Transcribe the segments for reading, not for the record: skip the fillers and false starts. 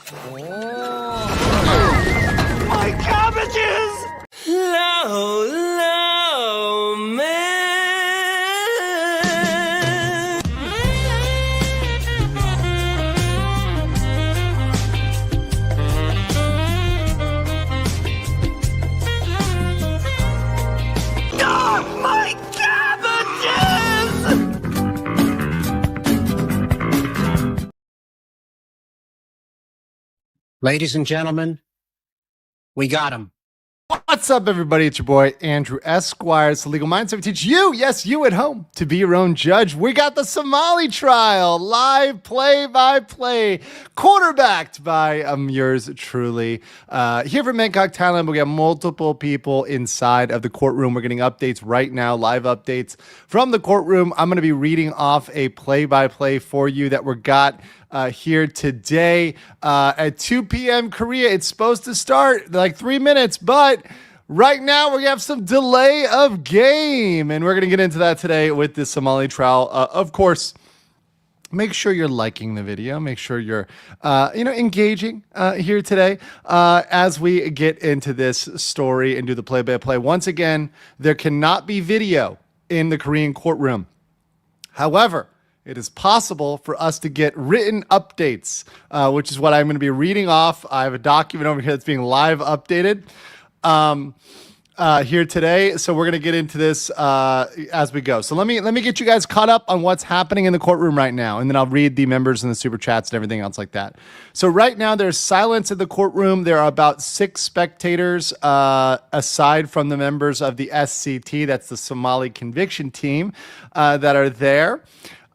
My cabbages! Low, man. Ah, my cabbages! Ladies and gentlemen, we got him. What's up, everybody? It's your boy, Andrew Esquire. It's the Legal Mindset. We teach you, yes, you at home, to be your own judge. We got the Somali trial, live play-by-play, quarterbacked by yours truly. Here from Bangkok, Thailand, we got multiple people inside of the courtroom. We're getting updates right now, live updates from the courtroom. I'm going to be reading off a play-by-play for you that we got here today at 2 p.m. Korea. It's supposed to start like 3 minutes, but right now we have some delay of game, and we're going to get into that today with the Somali trial. Of course, make sure you're liking the video. Make sure you're, engaging here today as we get into this story and do the play-by-play. Once again, there cannot be video in the Korean courtroom. However, it is possible for us to get written updates, which is what I'm going to be reading off. I have a document over here that's being live updated here today. So we're going to get into this as we go. So let me get you guys caught up on what's happening in the courtroom right now, and then I'll read the members and the super chats and everything else like that. So right now there's silence in the courtroom. There are about 6 spectators aside from the members of the SCT, that's the Somali conviction team, that are there.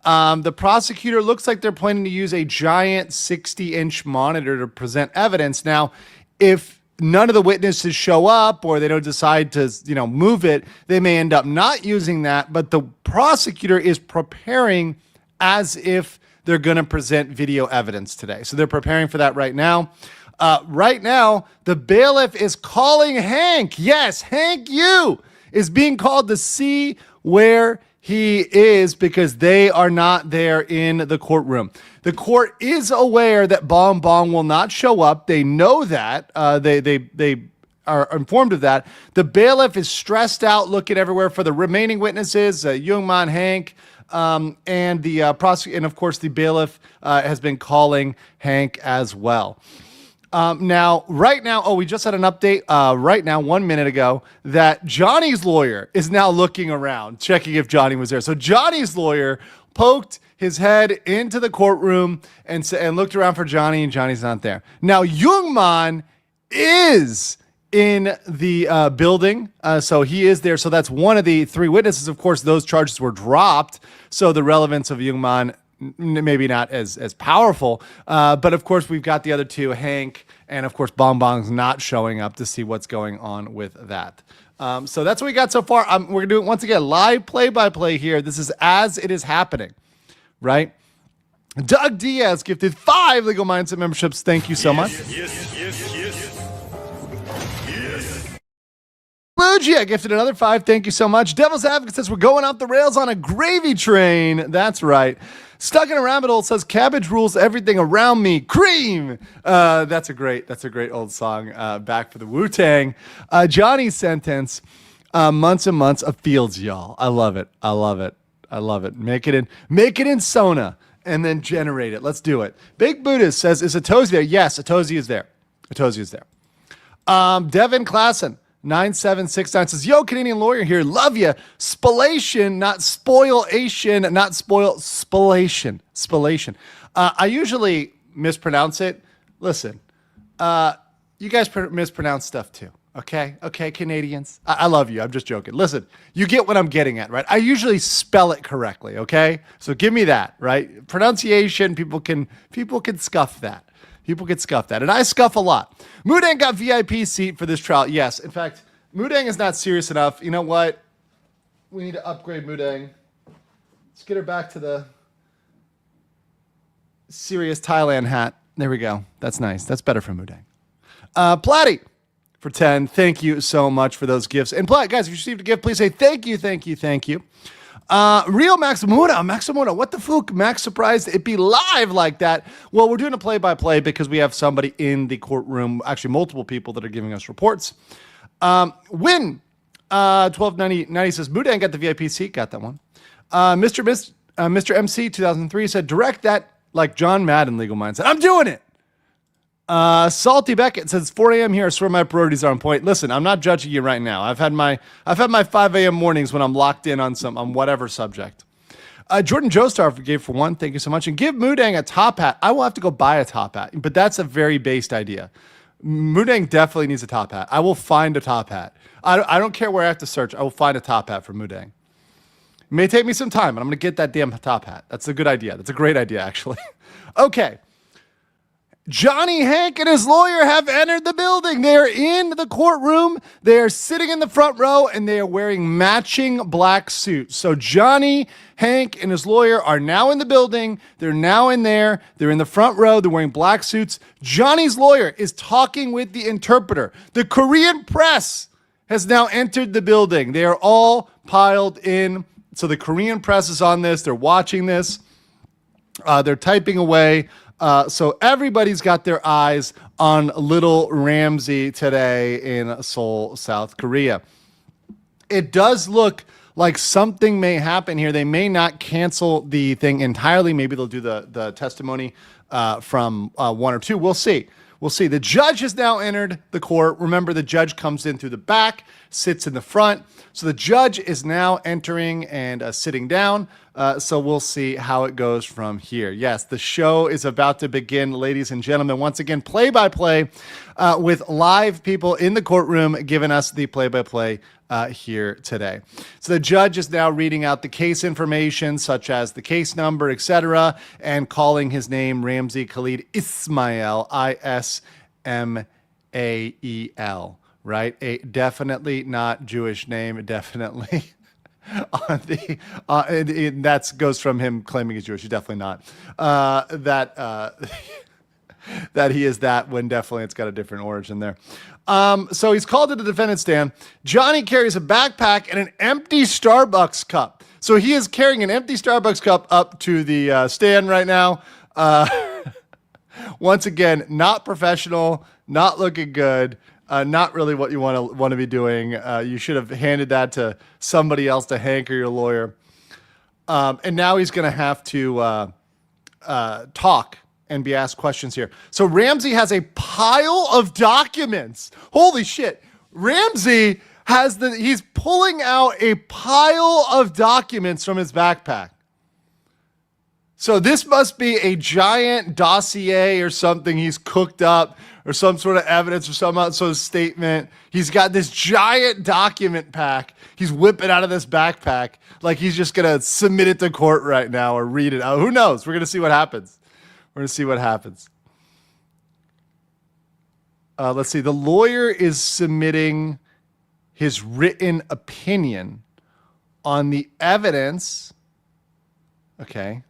The prosecutor looks like they're planning to use a giant 60-inch monitor to present evidence. Now, if none of the witnesses show up or they don't decide to, move it, they may end up not using that. But the prosecutor is preparing as if they're going to present video evidence today. So they're preparing for that right now. Right now, the bailiff is calling Hank. Yes, Hank Yu is being called to see where he is because they are not there in the courtroom. The court is aware that Bong Bong will not show up. They know that. They are informed of that. The bailiff is stressed out, looking everywhere for the remaining witnesses, Youngman, Hank, and the prosecutor, and of course the bailiff has been calling Hank as well. Right now, we just had an update right now, 1 minute ago, that Johnny's lawyer is now looking around, checking if Johnny was there. So Johnny's lawyer poked his head into the courtroom and looked around for Johnny, and Johnny's not there. Now, Youngman is in the building, so he is there. So that's one of the 3 witnesses. Of course, those charges were dropped, so the relevance of Youngman maybe not as powerful, but of course we've got the other 2, Hank, and of course Bong Bong's not showing up to see what's going on with that. So that's what we got so far. We're gonna do it once again, live play-by-play here. This is as it is happening, right? Doug Diaz gifted 5 Legal Mindset memberships. Thank you so much. Lugia gifted another 5. Thank you so much. Devil's Advocate says we're going off the rails on a gravy train. That's right. Stuck in a Rabbit Hole says cabbage rules everything around me. Cream. That's a great old song. Back for the Wu-Tang. Johnny's sentence. Months and months of fields, y'all. I love it. Make it in Sona and then generate it. Let's do it. Big Buddhist says, is Atozi there? Yes, Atozi is there. Devin Klassen 9769 says, yo, Canadian lawyer here. Love ya. Spallation, not spoilation, not spoil, spallation. I usually mispronounce it. Listen, you guys mispronounce stuff too. Okay, Canadians. I love you. I'm just joking. Listen, you get what I'm getting at, right? I usually spell it correctly, okay? So give me that, right? Pronunciation, people can scuff that. And I scuff a lot. Mudang got VIP seat for this trial. Yes, in fact, Mudang is not serious enough. You know what? We need to upgrade Mudang. Let's get her back to the serious Thailand hat. There we go. That's nice. That's better for Mudang. Platty for 10. Thank you so much for those gifts. And Platt, guys, if you received a gift, please say thank you. Real Maximuna, what the fuck? Max surprised it be live like that. Well, we're doing a play-by-play because we have somebody in the courtroom, actually multiple people that are giving us reports. Win 1290 says Mudang got the VIP seat, got that one. Mr. MC 2003 said direct that like John Madden legal mindset. I'm doing it. Salty Beckett says 4 a.m. here. I swear my priorities are on point. Listen, I'm not judging you right now. I've had my 5 a.m. mornings when I'm locked in on whatever subject. Jordan Joestar gave for one. Thank you so much. And give Mudang a top hat. I will have to go buy a top hat, but that's a very based idea. Mudang definitely needs a top hat. I will find a top hat. I don't care where I have to search. I will find a top hat for Mudang. It may take me some time, but I'm going to get that damn top hat. That's a good idea. That's a great idea, actually. Okay. Johnny, Hank, and his lawyer have entered the building. They are in the courtroom. They are sitting in the front row, and they are wearing matching black suits. So Johnny, Hank, and his lawyer are now in the building. They're now in there. They're in the front row. They're wearing black suits. Johnny's lawyer is talking with the interpreter. The Korean press has now entered the building. They are all piled in. So the Korean press is on this. They're watching this. They're typing away. So everybody's got their eyes on little Ramsey today in Seoul, South Korea. It does look like something may happen here. They may not cancel the thing entirely. Maybe they'll do the testimony from 1 or 2. We'll see. We'll see. The judge has now entered the court. Remember, the judge comes in through the back, sits in the front. So the judge is now entering and sitting down. So we'll see how it goes from here. Yes, the show is about to begin, ladies and gentlemen. Once again, play-by-play with live people in the courtroom giving us the play-by-play here today. So the judge is now reading out the case information, such as the case number, etc., and calling his name Ramsey Khalid Ismail, Ismael, right? A definitely not Jewish name, definitely. That goes from him claiming he's Jewish. He's definitely not. That he is that when definitely it's got a different origin there. So he's called to the defendant's stand. Johnny carries a backpack and an empty Starbucks cup. So he is carrying an empty Starbucks cup up to the stand right now. Once again, not professional, not looking good. Not really what you want to be doing. You should have handed that to somebody else, to Hank or your lawyer. And now he's going to have to talk and be asked questions here. So Ramsey has a pile of documents. Holy shit. Ramsey he's pulling out a pile of documents from his backpack. So this must be a giant dossier or something he's cooked up, or some sort of evidence or some sort of statement. He's got this giant document pack. He's whipping out of this backpack like he's just going to submit it to court right now or read it out. Who knows? We're going to see what happens. Let's see. The lawyer is submitting his written opinion on the evidence. Okay.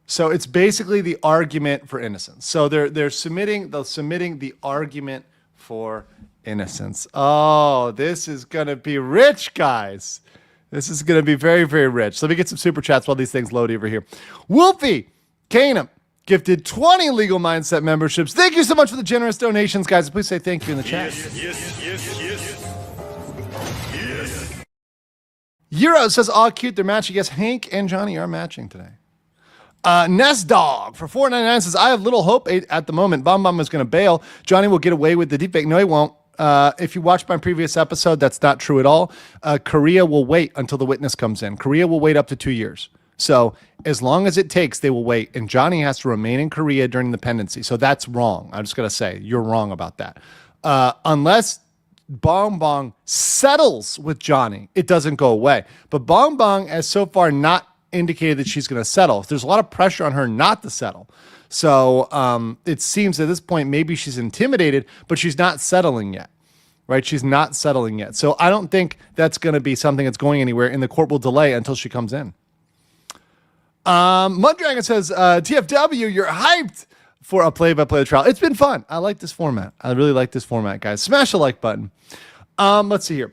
So it's basically the argument for innocence. So they're submitting the argument for innocence. Oh, this is gonna be rich, guys. This is gonna be very, very rich. So let me get some super chats while these things load over here. Wolfie Canum gifted 20 legal mindset memberships. Thank you so much for the generous donations, guys. Please say thank you in the chat. Yes. Euro says, "Aw, cute, they're matching." Yes, Hank and Johnny are matching today. Nest Dog for $4.99 says, "I have little hope at the moment. Bomb is going to bail. Johnny will get away with the deepfake." No, he won't. If you watched my previous episode, that's not true at all. Korea will wait until the witness comes in. Korea will wait up to 2 years. So as long as it takes, they will wait. And Johnny has to remain in Korea during the pendency. So that's wrong. I'm just going to say you're wrong about that. Unless Bong Bong settles with Johnny, it doesn't go away. But Bong Bong has so far not indicated that she's going to settle. There's a lot of pressure on her not to settle. So it seems at this point maybe she's intimidated, but she's not settling yet, right? She's not settling yet. So I don't think that's going to be something that's going anywhere, and the court will delay until she comes in. Muddragon says, TFW, you're hyped for a play-by-play trial. It's been fun. I like this format. I really like this format, guys. Smash the like button. Let's see here.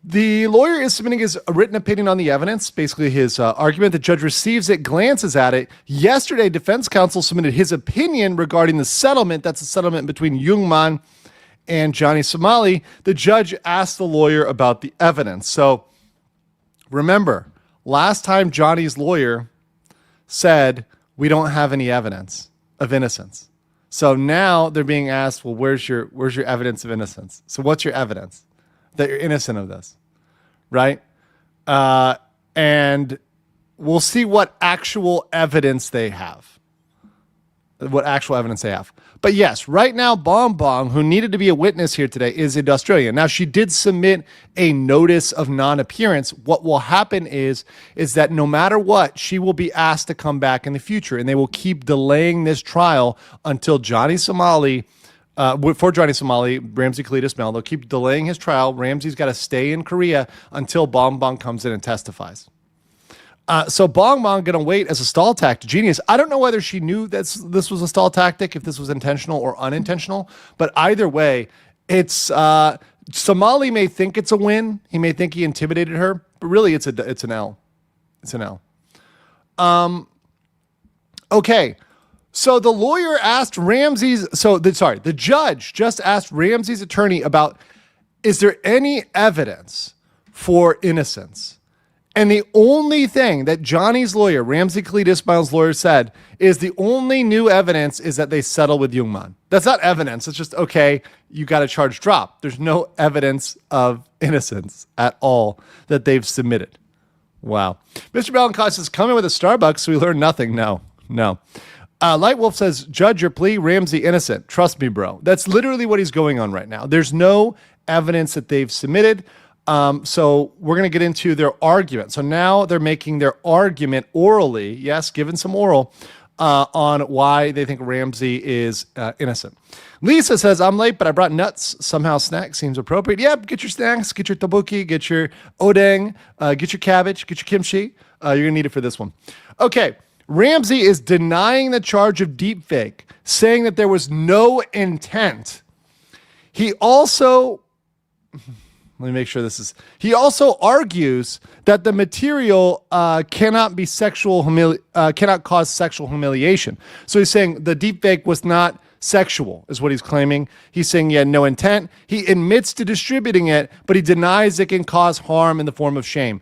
The lawyer is submitting his written opinion on the evidence, basically his argument. The judge receives it, glances at it. Yesterday, defense counsel submitted his opinion regarding the settlement. That's a settlement between Youngman and Johnny Somali. The judge asked the lawyer about the evidence. So remember, last time Johnny's lawyer said, we don't have any evidence of innocence. So now they're being asked, well, where's your evidence of innocence? So what's your evidence that you're innocent of this, right? And we'll see what actual evidence they have. But yes, right now, Bong Bong, who needed to be a witness here today, is in Australia. Now, she did submit a notice of non-appearance. What will happen is that no matter what, she will be asked to come back in the future, and they will keep delaying this trial until Johnny Somali, for Johnny Somali, Ramsey Cletus Mel, they'll keep delaying his trial. Ramsey's got to stay in Korea until Bong Bong comes in and testifies. So Bong Bong going to wait as a stall tactic. Genius. I don't know whether she knew that this was a stall tactic, if this was intentional or unintentional, but either way, it's Somali may think it's a win. He may think he intimidated her, but really it's an L. It's an L. Okay. So the lawyer asked the judge just asked Ramsey's attorney about, is there any evidence for innocence? And the only thing that Johnny's lawyer, Ramsey Cletus Ismail's lawyer, said is the only new evidence is that they settle with Youngman. That's not evidence. It's just, okay, you got a charge drop. There's no evidence of innocence at all that they've submitted. Wow. Mr. Balancon says, come in with a Starbucks, so we learn nothing. No. Lightwolf says, judge your plea, Ramsey innocent. Trust me, bro. That's literally what he's going on right now. There's no evidence that they've submitted. So we're going to get into their argument. So now they're making their argument orally, yes, given some oral, on why they think Ramsey is innocent. Lisa says, I'm late, but I brought nuts. Somehow snacks seems appropriate. Yep, get your snacks, get your tabuki, get your odeng, get your cabbage, get your kimchi. You're going to need it for this one. Okay, Ramsey is denying the charge of deepfake, saying that there was no intent. He also... Let me make sure this is... He also argues that the material cannot cause sexual humiliation. So he's saying the deepfake was not sexual, is what he's claiming. He's saying he had no intent. He admits to distributing it, but he denies it can cause harm in the form of shame.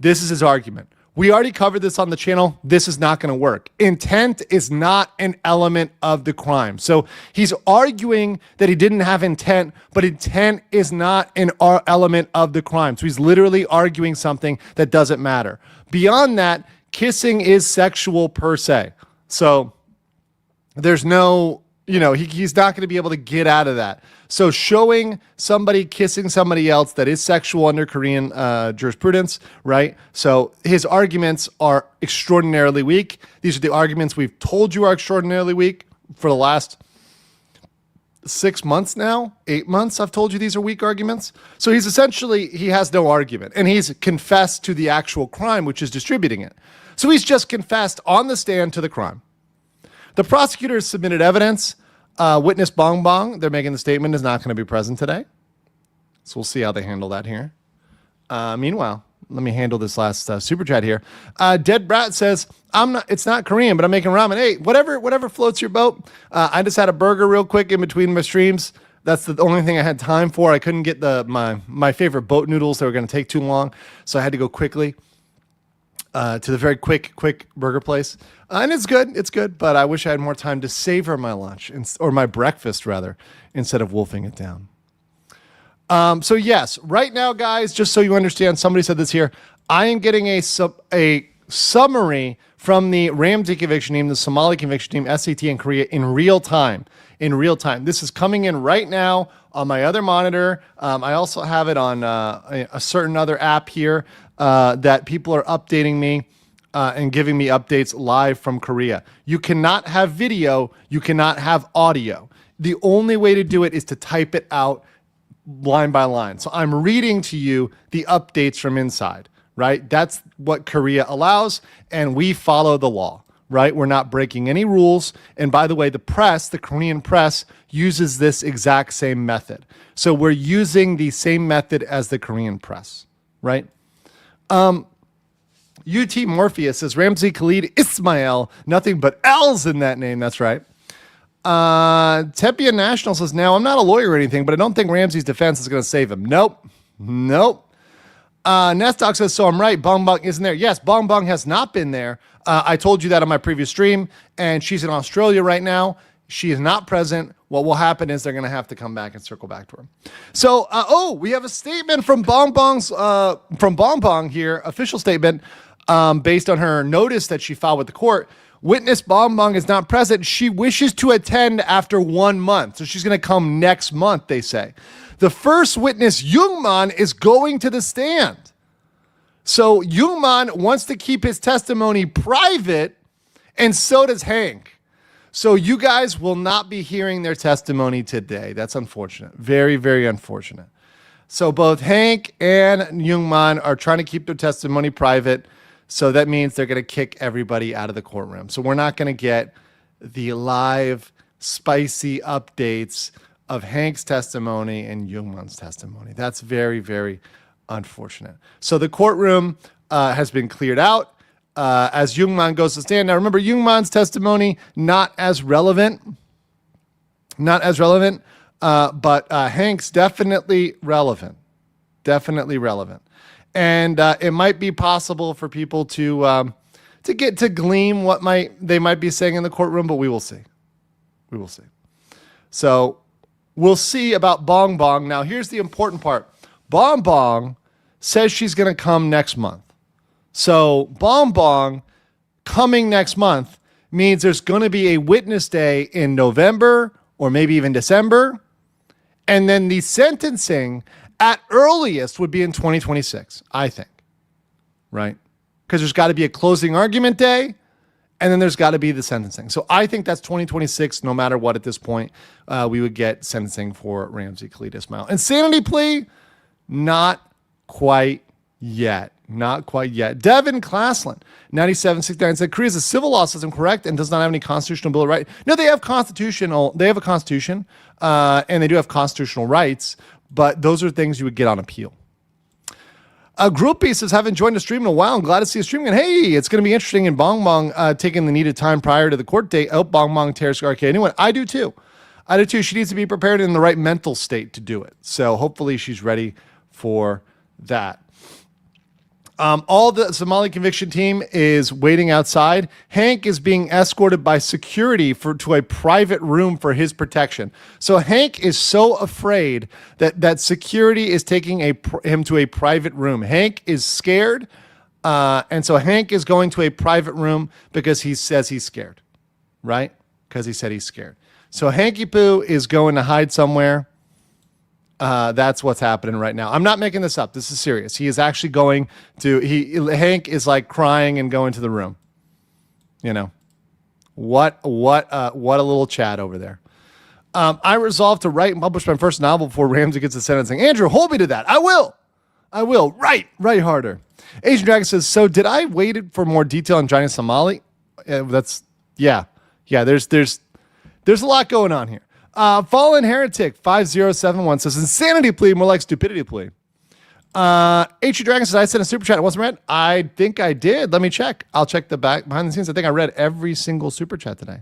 This is his argument. We already covered this on the channel. This is not going to work. Intent is not an element of the crime. So he's arguing that he didn't have intent, but intent is not an element of the crime. So he's literally arguing something that doesn't matter. Beyond that, kissing is sexual per se. So there's no, he's not going to be able to get out of that. So showing somebody kissing somebody else, that is sexual under Korean jurisprudence, right? So his arguments are extraordinarily weak. These are the arguments we've told you are extraordinarily weak for the last 6 months now, 8 months. I've told you these are weak arguments. So he has no argument, and he's confessed to the actual crime, which is distributing it. So he's just confessed on the stand to the crime. The prosecutors submitted evidence. Witness Bong Bong, they're making the statement, is not going to be present today. So we'll see how they handle that here. Meanwhile, let me handle this last super chat here. Dead Brat says, it's not Korean, but I'm making ramen. Hey, whatever floats your boat. I just had a burger real quick in between my streams. That's the only thing I had time for. I couldn't get my favorite boat noodles. They were going to take too long. So I had to go quickly to the very quick burger place. And it's good, but I wish I had more time to savor my lunch, or my breakfast rather, instead of wolfing it down. So yes, right now, guys, just so you understand, somebody said this here, I am getting a summary from the Ramsey conviction team, the Somali conviction team, SCT in Korea, in real time. This is coming in right now on my other monitor. I also have it on a certain other app here that people are updating me and giving me updates live from Korea. You cannot have video. You cannot have audio. The only way to do it is to type it out line by line. So I'm reading to you the updates from inside, right? That's what Korea allows, and we follow the law, right? We're not breaking any rules. And by the way, the Korean press uses this exact same method. So we're using the same method as the Korean press, right? UT Morpheus says Ramzi Khalid Ismail, nothing but L's in that name. That's right. Tepia National says, now I'm not a lawyer or anything, but I don't think Ramsey's defense is going to save him. Nope. Nestock says, so I'm right. Bong Bong isn't there. Yes, Bong Bong has not been there. I told you that on my previous stream, and she's in Australia right now. She is not present. What will happen is they're going to have to come back and circle back to her. So, we have a statement from Bong Bong here, official statement, based on her notice that she filed with the court. Witness Bong Bong is not present. She wishes to attend after 1 month. So she's going to come next month, they say. The first witness, Youngman, is going to the stand. So Youngman wants to keep his testimony private, and so does Hank. So you guys will not be hearing their testimony today. That's unfortunate. Very, very unfortunate. So both Hank and Youngman are trying to keep their testimony private. So that means they're going to kick everybody out of the courtroom. So we're not going to get the live, spicy updates of Hank's testimony and Youngman's testimony. That's very, very unfortunate. So the courtroom has been cleared out as Youngman goes to stand. Now remember, Youngman's testimony, not as relevant, but Hank's definitely relevant. And it might be possible for people to get to glean what they might be saying in the courtroom, but we will see. So we'll see about Bong Bong. Now, here's the important part. Bong Bong says she's going to come next month. So Bong Bong coming next month means there's going to be a witness day in November or maybe even December. And then the sentencing at earliest would be in 2026, I think, right? Because there's got to be a closing argument day, and then there's got to be the sentencing. So I think that's 2026, no matter what at this point, we would get sentencing for Ramzi Khalid Ismail. Insanity plea, not quite yet. Devin Claslin, 9769, said Korea's a civil law system, correct, and does not have any constitutional bill of rights. No, they have a constitution, and they do have constitutional rights, but those are things you would get on appeal. Groupie says, haven't joined the stream in a while. I'm glad to see a stream. And hey, it's going to be interesting in Bong Bong taking the needed time prior to the court date. I hope Bong Bong tears RK. Anyway, I do too. She needs to be prepared in the right mental state to do it. So hopefully she's ready for that. All the Somali conviction team is waiting outside. Hank is being escorted by security to a private room for his protection. So Hank is so afraid that security is taking him to a private room. Hank is scared, and so Hank is going to a private room because he says he's scared, right? Because he said he's scared. So Hanky Poo is going to hide somewhere. That's what's happening right now. I'm not making this up. This is serious. He is actually going to, Hank is like crying and going to the room. You know, what a little chat over there. I resolved to write and publish my first novel before Ramsey gets the sentencing. Andrew, hold me to that. I will. Write harder. Asian Dragon says, so did I wait for more detail on Johnny Somali? Yeah. There's a lot going on here. Fallen Heretic 5071 says insanity plea, more like stupidity plea. H Dragon says I sent a super chat. It wasn't read. I think I did. Let me check. I'll check the back behind the scenes. I think I read every single super chat today.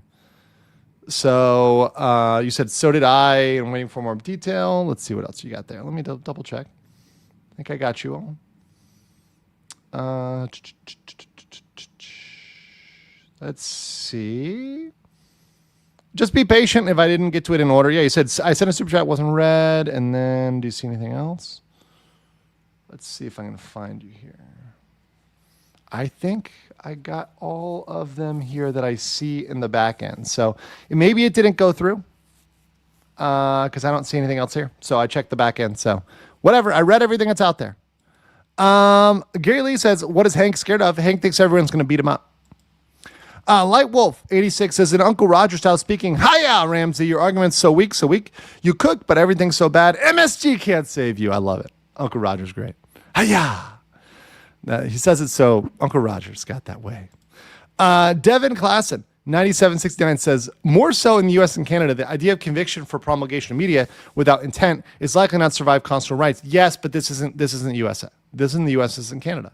So you said so did I. I'm waiting for more detail. Let's see what else you got there. Let me double check. I think I got you all. Let's see. Just be patient if I didn't get to it in order. Yeah, you said I sent a super chat, wasn't read. And then do you see anything else? Let's see if I can find you here. I think I got all of them here that I see in the back end. So maybe it didn't go through because I don't see anything else here. So I checked the back end. So whatever. I read everything that's out there. Gary Lee says, what is Hank scared of? Hank thinks everyone's going to beat him up. Light Wolf 86 says, in Uncle Roger style speaking, hiya, Ramsey, your argument's so weak. You cook, but everything's so bad. MSG can't save you. I love it. Uncle Roger's great. Hiya. He says it so Uncle Roger's got that way. Devin Klassen, 9769 says, more so in the U.S. and Canada, the idea of conviction for promulgation of media without intent is likely not to survive constitutional rights. Yes, but this isn't USA. This isn't the U.S., this is in Canada.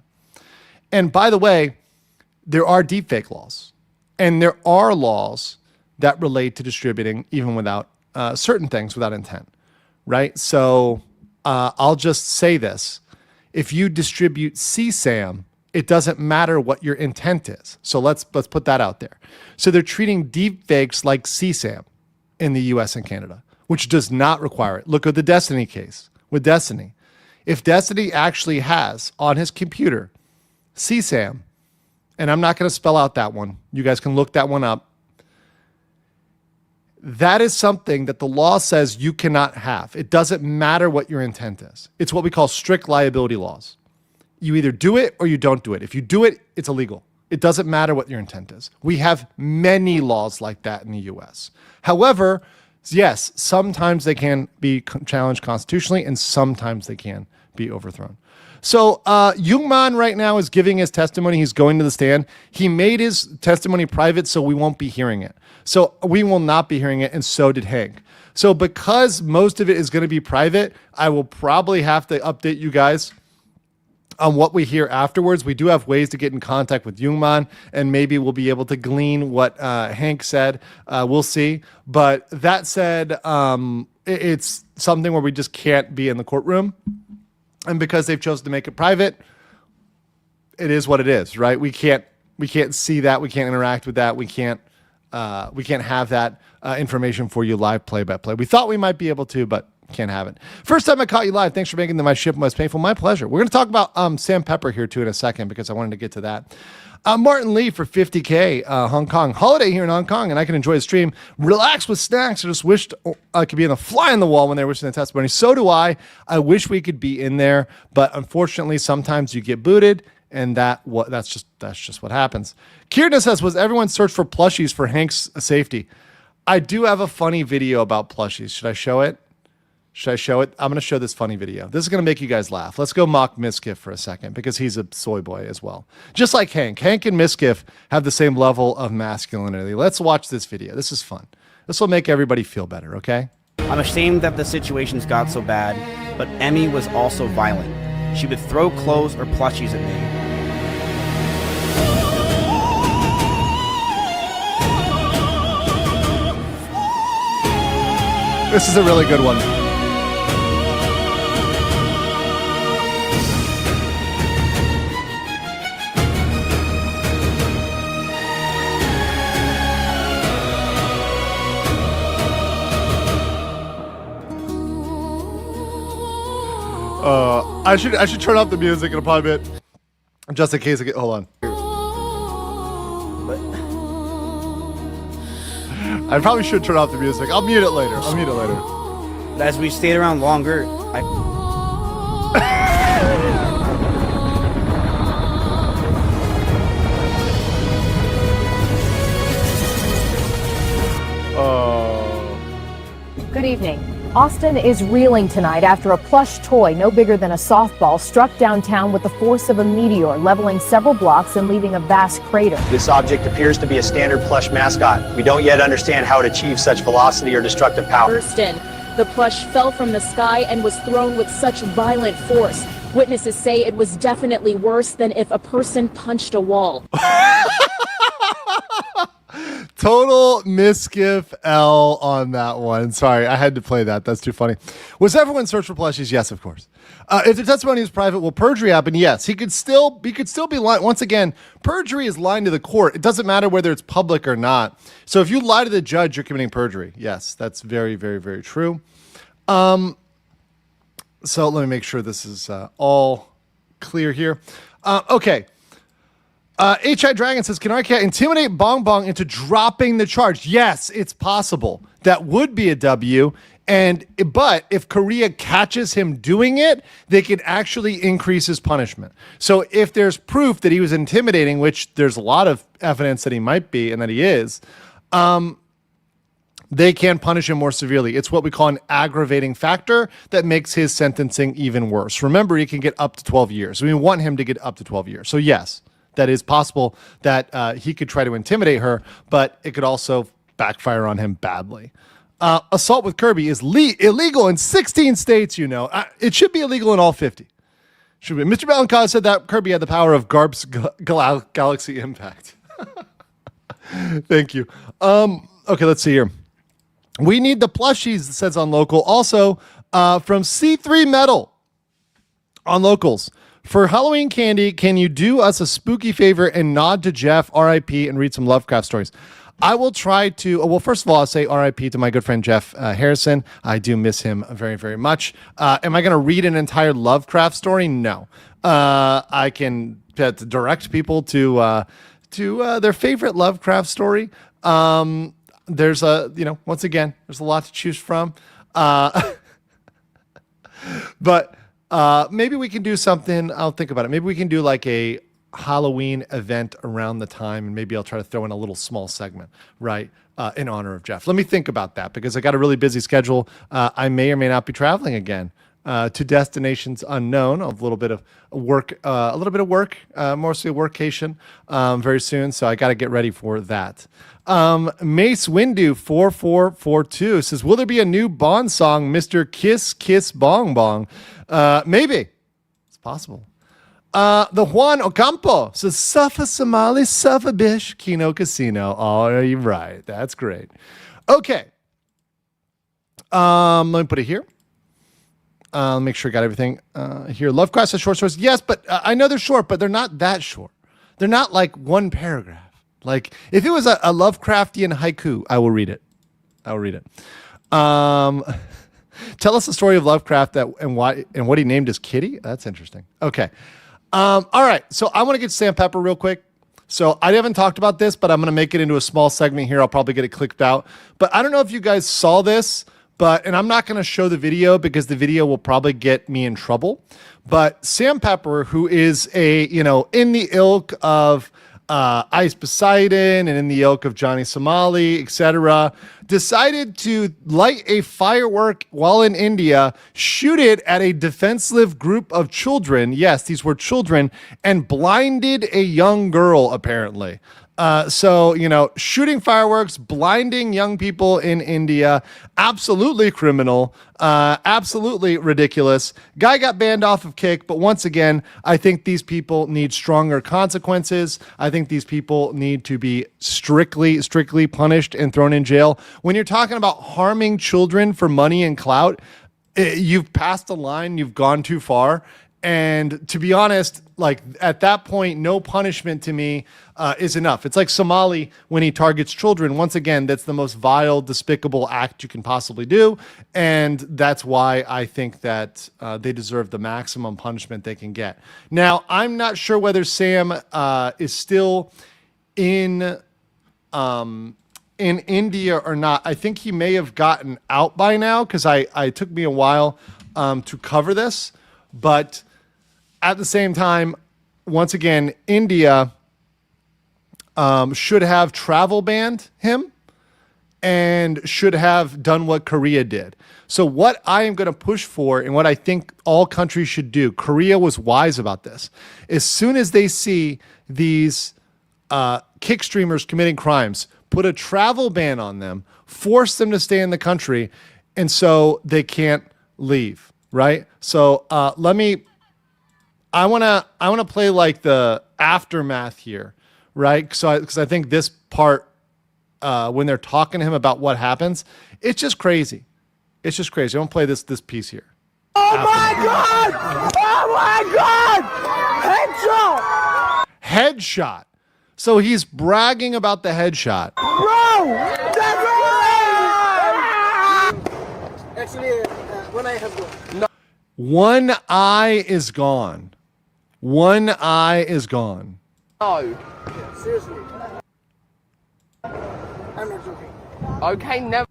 And by the way, there are deepfake laws. And there are laws that relate to distributing even without certain things without intent, right? So I'll just say this. If you distribute CSAM, it doesn't matter what your intent is. So let's put that out there. So they're treating deepfakes like CSAM in the US and Canada, which does not require it. Look at the Destiny case with Destiny. If Destiny actually has on his computer CSAM, and I'm not going to spell out that one. You guys can look that one up. That is something that the law says you cannot have. It doesn't matter what your intent is. It's what we call strict liability laws. You either do it or you don't do it. If you do it, it's illegal. It doesn't matter what your intent is. We have many laws like that in the US. However, yes, sometimes they can be challenged constitutionally and sometimes they can be overthrown. So Jungmann right now is giving his testimony. He's going to the stand. He made his testimony private, so we won't be hearing it. So we will not be hearing it, and so did Hank. So because most of it is going to be private, I will probably have to update you guys on what we hear afterwards. We do have ways to get in contact with Jungmann, and maybe we'll be able to glean what Hank said. We'll see. But that said, it's something where we just can't be in the courtroom. And because they've chosen to make it private, it is what it is, right? We can't see that. We can't interact with that. We can't have that information for you live play-by-play. We thought we might be able to, but can't have it. First time I caught you live. Thanks for making my shift most painful. My pleasure. We're going to talk about Sam Pepper here too in a second because I wanted to get to that. Martin Lee for 50K, Hong Kong. Holiday here in Hong Kong, and I can enjoy the stream. Relax with snacks. I just wished I could be in the fly on the wall when they were listening to the testimony. So do I. I wish we could be in there, but unfortunately, sometimes you get booted, and that's just what happens. Kierna says, was everyone searched for plushies for Hank's safety? I do have a funny video about plushies. Should I show it? I'm going to show this funny video. This is going to make you guys laugh. Let's go mock Miskiff for a second because he's a soy boy as well. Just like Hank. Hank and Miskiff have the same level of masculinity. Let's watch this video. This is fun. This will make everybody feel better, okay? I'm ashamed that the situations got so bad, but Emmy was also violent. She would throw clothes or plushies at me. This is a really good one. I should turn off the music in a probably bit, just in case I get. Hold on. I probably should turn off the music. I'll mute it later. But as we stayed around longer, Good evening. Austin is reeling tonight after a plush toy no bigger than a softball struck downtown with the force of a meteor, leveling several blocks and leaving a vast crater. This object appears to be a standard plush mascot. We don't yet understand how it achieves such velocity or destructive power. Burst in. The plush fell from the sky and was thrown with such violent force. Witnesses say it was definitely worse than if a person punched a wall. Total Miskiff L on that one. Sorry, I had to play that. That's too funny. Was everyone searched for plushies? Yes, of course. If the testimony is private, will perjury happen? Yes. He could still be lying. Once again, perjury is lying to the court. It doesn't matter whether it's public or not. So if you lie to the judge, you're committing perjury. Yes, that's very, very, very true. So let me make sure this is all clear here. Okay. H.I. Dragon says, can RK intimidate Bong Bong into dropping the charge? Yes, it's possible. That would be a W. But if Korea catches him doing it, they could actually increase his punishment. So if there's proof that he was intimidating, which there's a lot of evidence that he might be and that he is, they can punish him more severely. It's what we call an aggravating factor that makes his sentencing even worse. Remember, he can get up to 12 years. We want him to get up to 12 years. So yes, that is possible that he could try to intimidate her, but it could also backfire on him badly. Assault with Kirby is illegal in 16 states, you know. It should be illegal in all 50. Should be. Mr. Balancon said that Kirby had the power of Garp's galaxy impact. Thank you. Okay, let's see here. We need the plushies, it says on local. Also, from C3 Metal on locals. For Halloween candy, can you do us a spooky favor and nod to Jeff, RIP, and read some Lovecraft stories? I will try to, well, first of all, I'll say RIP to my good friend Jeff Harrison. I do miss him very, very much. Am I going to read an entire Lovecraft story? No. I can direct people to their favorite Lovecraft story. There's once again, there's a lot to choose from. But maybe we can do something. I'll think about it. Maybe we can do like a Halloween event around the time, and maybe I'll try to throw in a little small segment, right, in honor of Jeff. Let me think about that because I got a really busy schedule. I may or may not be traveling again to destinations unknown. A little bit of work, mostly a workcation very soon. So I got to get ready for that. Mace Windu 4442 says, will there be a new Bond song, Mr. Kiss Kiss Bong Bong? Maybe. It's possible. The Juan Ocampo says, suffer Somali, suffer bish, Kino Casino. Oh, you're right. That's great. Okay. Let me put it here. Make sure I got everything here. Lovecraft says short stories. Yes, but I know they're short, but they're not that short. They're not like one paragraph. Like if it was a Lovecraftian haiku, I will read it. Tell us the story of Lovecraft and what he named his kitty. That's interesting. Okay. All right. So I want to get Sam Pepper real quick. So I haven't talked about this, but I'm going to make it into a small segment here. I'll probably get it clicked out. But I don't know if you guys saw this, and I'm not going to show the video because the video will probably get me in trouble. But Sam Pepper, who is in the ilk of Ice Poseidon and in the ilk of Johnny Somali, etc., decided to light a firework while in India, shoot it at a defenseless group of children. Yes, these were children, and blinded a young girl, apparently. So, shooting fireworks, blinding young people in India, absolutely criminal, absolutely ridiculous. Guy got banned off of Kick, but once again, I think these people need stronger consequences. I think these people need to be strictly punished and thrown in jail. When you're talking about harming children for money and clout, you've passed the line, you've gone too far. And to be honest, like at that point, no punishment to me is enough. It's like Somali when he targets children. Once again, that's the most vile, despicable act you can possibly do. And that's why I think that they deserve the maximum punishment they can get. Now, I'm not sure whether Sam is still in India or not. I think he may have gotten out by now because it took me a while to cover this. But at the same time, once again, India should have travel banned him and should have done what Korea did. So what I am going to push for and what I think all countries should do, Korea was wise about this. As soon as they see these kick streamers committing crimes, put a travel ban on them, force them to stay in the country, and so they can't leave, right? So I want to play like the aftermath here, right? So because I think this part, when they're talking to him about what happens, it's just crazy. It's just crazy. I want to play this piece here. Oh my God! Oh my God! Headshot! Headshot. So he's bragging about the headshot. Bro! Actually, one eye has gone. No. One eye is gone. One eye is gone. No. Seriously. I'm not joking. Okay, never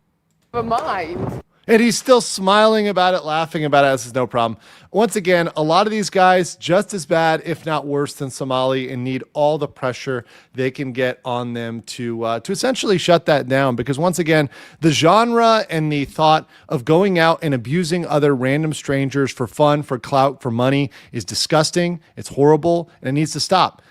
mind. And he's still smiling about it, laughing about it. This is no problem. Once again, a lot of these guys just as bad, if not worse than Somali, and need all the pressure they can get on them to essentially shut that down. Because once again, the genre and the thought of going out and abusing other random strangers for fun, for clout, for money is disgusting. It's horrible, and it needs to stop.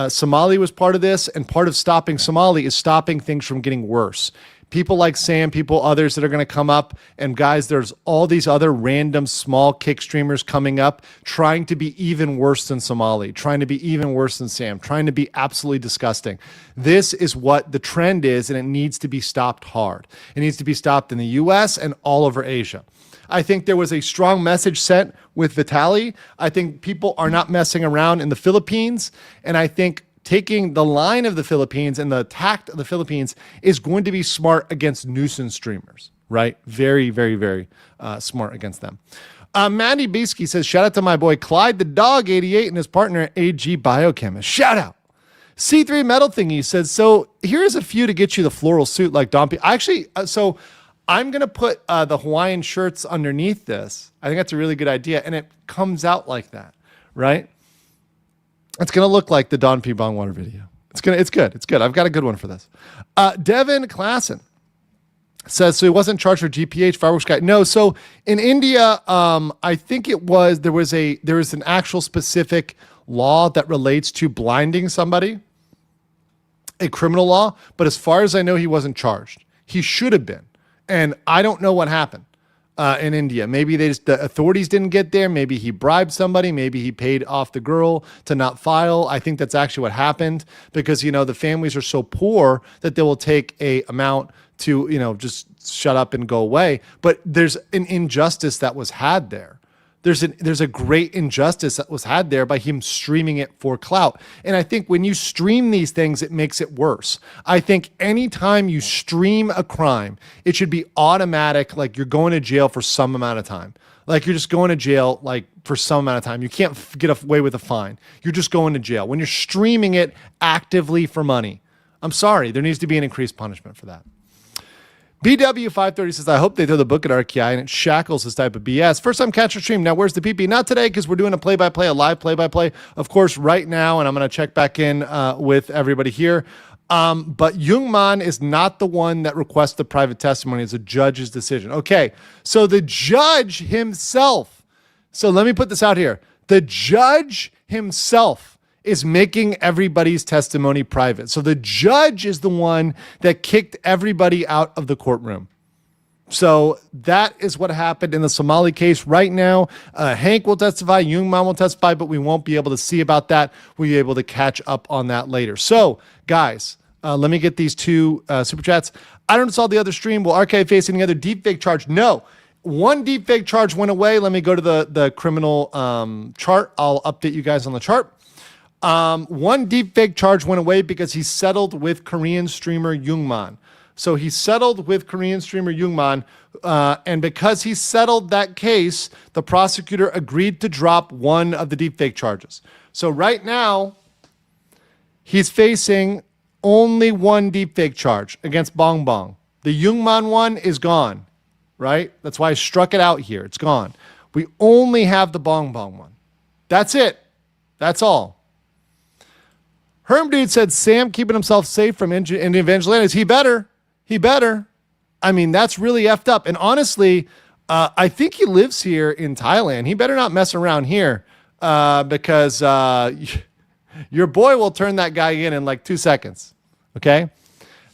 Somali was part of this, and part of stopping Somali is stopping things from getting worse. People like Sam, others that are going to come up, and guys, there's all these other random small kick streamers coming up trying to be even worse than Somali, trying to be even worse than Sam, trying to be absolutely disgusting. This is what the trend is, and it needs to be stopped hard. It needs to be stopped in the US and all over Asia. I think there was a strong message sent with Vitaly. I think people are not messing around in the Philippines, and I think taking the line of the Philippines and the tact of the Philippines is going to be smart against nuisance streamers, right? Very, very, very smart against them. Mandy Beesky says, shout out to my boy Clyde the Dog 88 and his partner AG Biochemist. Shout out. C3 Metal Thingy says, so here's a few to get you the floral suit like Don P. Actually, so I'm going to put the Hawaiian shirts underneath this. I think that's a really good idea. And it comes out like that, right? It's going to look like the Don P. Bongwater video. It's good. It's good. I've got a good one for this. Devin Klassen says, so he wasn't charged for GPH, fireworks guy. No, so in India, I think there was an actual specific law that relates to blinding somebody, a criminal law. But as far as I know, he wasn't charged. He should have been. And I don't know what happened. In India. Maybe the authorities didn't get there. Maybe he bribed somebody. Maybe he paid off the girl to not file. I think that's actually what happened because, the families are so poor that they will take a amount to, just shut up and go away. But there's an injustice that was had there. There's a great injustice that was had there by him streaming it for clout. And I think when you stream these things, it makes it worse. I think anytime you stream a crime, it should be automatic, like you're going to jail for some amount of time. Like you're just going to jail like for some amount of time. You can't get away with a fine. You're just going to jail. When you're streaming it actively for money, I'm sorry, there needs to be an increased punishment for that. BW530 says, I hope they throw the book at RKI and it shackles this type of BS. First time catch a stream. Now, where's the PP? Not today because we're doing a play-by-play, a live play-by-play, of course, right now. And I'm going to check back in with everybody here. But Jungmann is not the one that requests the private testimony. It's a judge's decision. Okay, so the judge himself. So let me put this out here. The judge himself is making everybody's testimony private. So the judge is the one that kicked everybody out of the courtroom. So that is what happened in the Somali case right now. Hank will testify, Jungmann will testify, but we won't be able to see about that. We'll be able to catch up on that later. So, guys, let me get these two super chats. I don't saw the other stream. Will Archive face any other deepfake charge? No. One deepfake charge went away. Let me go to the criminal chart. I'll update you guys on the chart. One deepfake charge went away because he settled with Korean streamer Jungmann. So he settled with Korean streamer Jungmann, and because he settled that case, the prosecutor agreed to drop one of the deepfake charges. So right now, he's facing only one deepfake charge against Bong Bong. The Jungmann one is gone, right? That's why I struck it out here. It's gone. We only have the Bong Bong one. That's it. That's all. Herm Dude said, Sam keeping himself safe from Indian vigilantes. He better. I mean, that's really effed up. And honestly, I think he lives here in Thailand. He better not mess around here because your boy will turn that guy in like 2 seconds. Okay?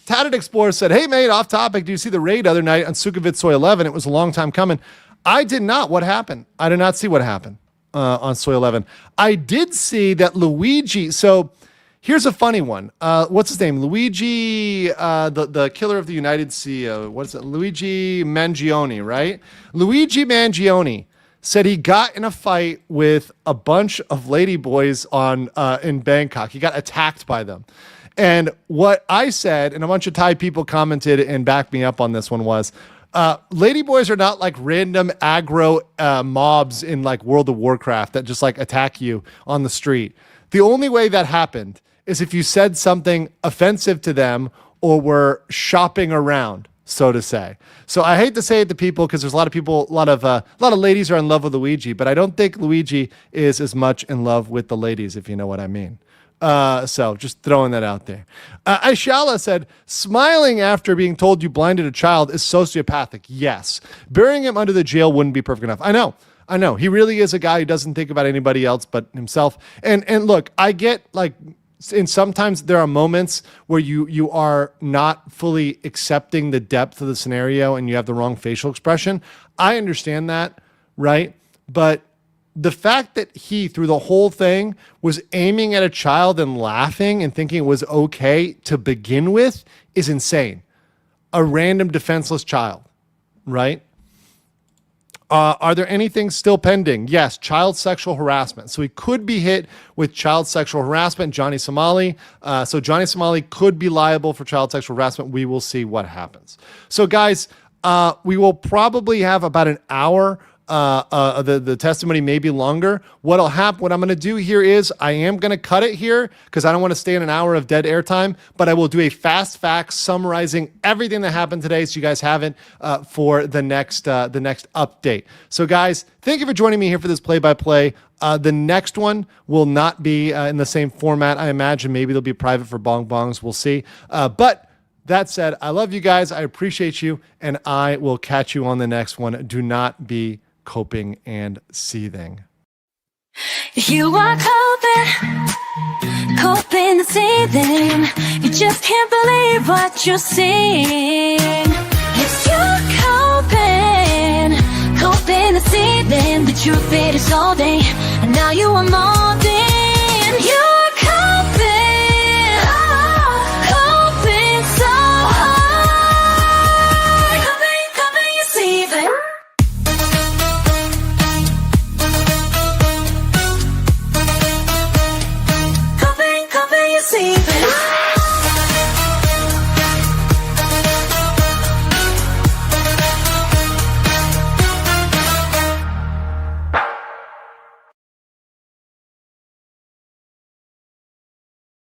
Tatted Explorer said, hey, mate, off topic. Do you see the raid other night on Sukhumvit Soy 11? It was a long time coming. I did not. What happened? I did not see what happened on Soy 11. I did see that Luigi. So here's a funny one. What's his name? Luigi, the killer of the United CEO. What is it? Luigi Mangione, right? Luigi Mangione said he got in a fight with a bunch of ladyboys in Bangkok. He got attacked by them. And what I said, and a bunch of Thai people commented and backed me up on this one, was ladyboys are not like random aggro mobs in like World of Warcraft that just like attack you on the street. The only way that happened is if you said something offensive to them or were shopping around, so to say. So I hate to say it to people because there's a lot of people, a lot of ladies are in love with Luigi, but I don't think Luigi is as much in love with the ladies, if you know what I mean. So just throwing that out there. Aishala said, smiling after being told you blinded a child is sociopathic. Yes. Burying him under the jail wouldn't be perfect enough. I know. He really is a guy who doesn't think about anybody else but himself. And look, I get like And sometimes there are moments where you are not fully accepting the depth of the scenario and you have the wrong facial expression. I understand that, right? But the fact that he, through the whole thing, was aiming at a child and laughing and thinking it was okay to begin with is insane. A random defenseless child, right? Are there anything still pending? Yes, child sexual harassment. So he could be hit with child sexual harassment, Johnny Somali. So Johnny Somali could be liable for child sexual harassment. We will see what happens. So guys, we will probably have about an hour. The testimony may be longer. What I'm going to do here is I am going to cut it here because I don't want to stay in an hour of dead air time, but I will do a fast fact summarizing everything that happened today so you guys have it for the next update. So guys, thank you for joining me here for this play-by-play. The next one will not be in the same format. I imagine maybe they'll be private for bong bongs. We'll see. But that said, I love you guys. I appreciate you, and I will catch you on the next one. Do not be coping and seething. You are coping and seething. You just can't believe what you're seeing. It's you coping and seething. The truth it is all day, and now you are more.